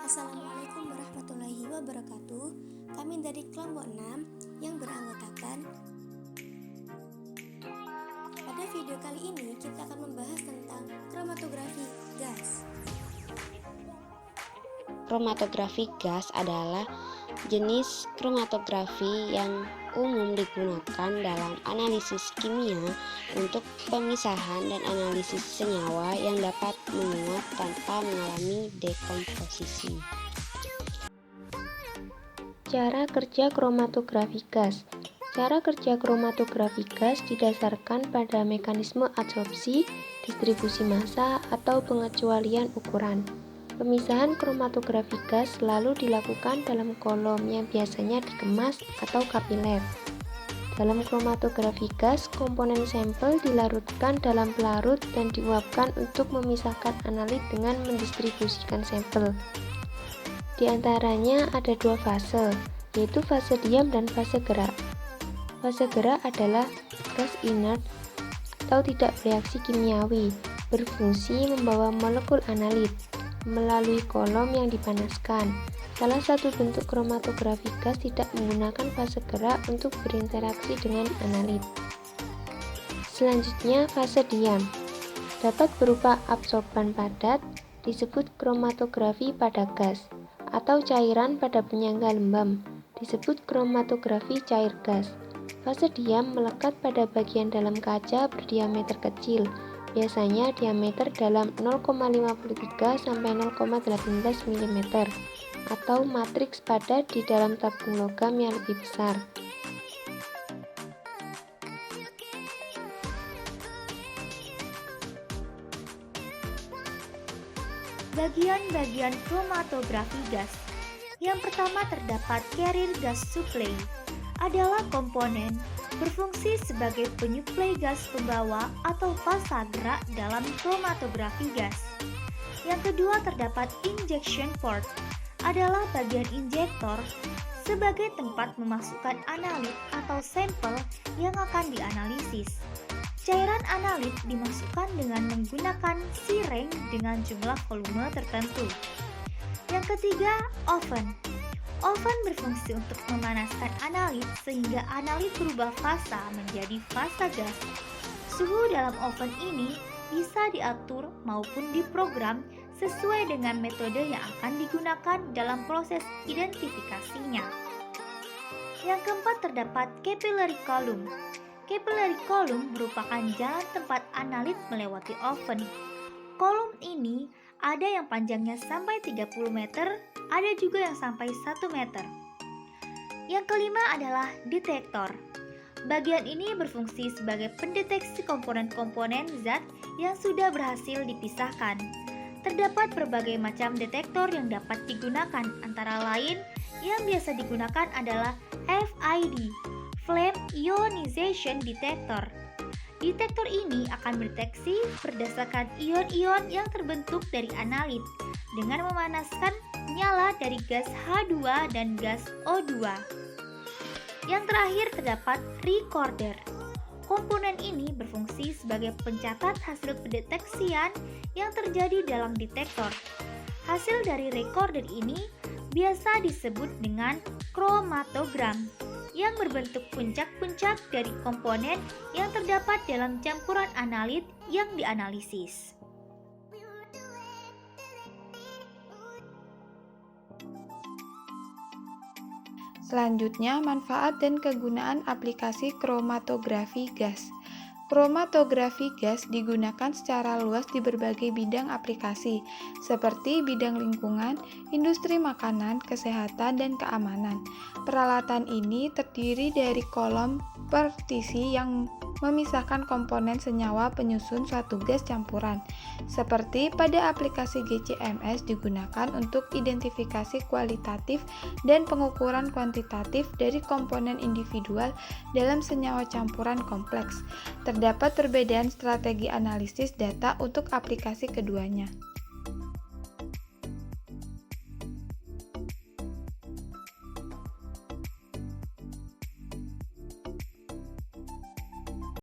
Assalamualaikum warahmatullahi wabarakatuh. Kami dari kelompok 6 yang beranggotakan. Pada video kali ini kita akan membahas tentang kromatografi gas. Kromatografi gas adalah jenis kromatografi yang umum digunakan dalam analisis kimia untuk pemisahan dan analisis senyawa yang dapat menguap tanpa mengalami dekomposisi. Cara kerja kromatografi gas. Cara kerja kromatografi gas didasarkan pada mekanisme adsorpsi, distribusi massa, atau pengecualian ukuran. Pemisahan kromatografi gas selalu dilakukan dalam kolom yang biasanya dikemas atau kapiler. Dalam kromatografi gas, komponen sampel dilarutkan dalam pelarut dan diuapkan untuk memisahkan analit dengan mendistribusikan sampel. Di antaranya ada dua fase, yaitu fase diam dan fase gerak. Fase gerak adalah gas inert atau tidak bereaksi kimiawi, berfungsi membawa molekul analit melalui kolom yang dipanaskan. Salah satu bentuk kromatografi gas tidak menggunakan fase gerak untuk berinteraksi dengan analit. Selanjutnya, fase diam dapat berupa absorban padat, disebut kromatografi pada gas, atau cairan pada penyangga lembab, disebut kromatografi cair gas. Fase diam melekat pada bagian dalam kaca berdiameter kecil, biasanya diameter dalam 0,53 sampai 0,18 mm, atau matriks padat di dalam tabung logam yang lebih besar. Bagian-bagian kromatografi gas. Yang pertama terdapat carrier gas supply, adalah komponen berfungsi sebagai penyuplai gas pembawa atau fasa gerak dalam kromatografi gas. Yang kedua terdapat injection port, adalah bagian injektor sebagai tempat memasukkan analit atau sampel yang akan dianalisis. Cairan analit dimasukkan dengan menggunakan siring dengan jumlah volume tertentu. Yang ketiga, oven. Oven berfungsi untuk memanaskan analit sehingga analit berubah fasa menjadi fasa gas. Suhu dalam oven ini bisa diatur maupun diprogram sesuai dengan metode yang akan digunakan dalam proses identifikasinya. Yang keempat terdapat capillary column. Capillary column merupakan jalan tempat analit melewati oven. Kolom ini ada yang panjangnya sampai 30 meter, ada juga yang sampai 1 meter. Yang kelima adalah detektor. Bagian ini berfungsi sebagai pendeteksi komponen-komponen zat yang sudah berhasil dipisahkan. Terdapat berbagai macam detektor yang dapat digunakan, antara lain yang biasa digunakan adalah FID, Flame Ionization Detector. Detektor ini akan mendeteksi berdasarkan ion-ion yang terbentuk dari analit dengan memanaskan nyala dari gas H2 dan gas O2. Yang terakhir terdapat recorder. Komponen ini berfungsi sebagai pencatat hasil pendeteksian yang terjadi dalam detektor. Hasil dari recorder ini biasa disebut dengan kromatogram, yang berbentuk puncak-puncak dari komponen yang terdapat dalam campuran analit yang dianalisis. Selanjutnya, manfaat dan kegunaan aplikasi kromatografi gas. Kromatografi gas digunakan secara luas di berbagai bidang aplikasi, seperti bidang lingkungan, industri makanan, kesehatan, dan keamanan. Peralatan ini terdiri dari kolom partisi yang memisahkan komponen senyawa penyusun suatu gas campuran. Seperti pada aplikasi GCMS digunakan untuk identifikasi kualitatif dan pengukuran kuantitatif dari komponen individual dalam senyawa campuran kompleks. Terdapat perbedaan strategi analisis data untuk aplikasi keduanya.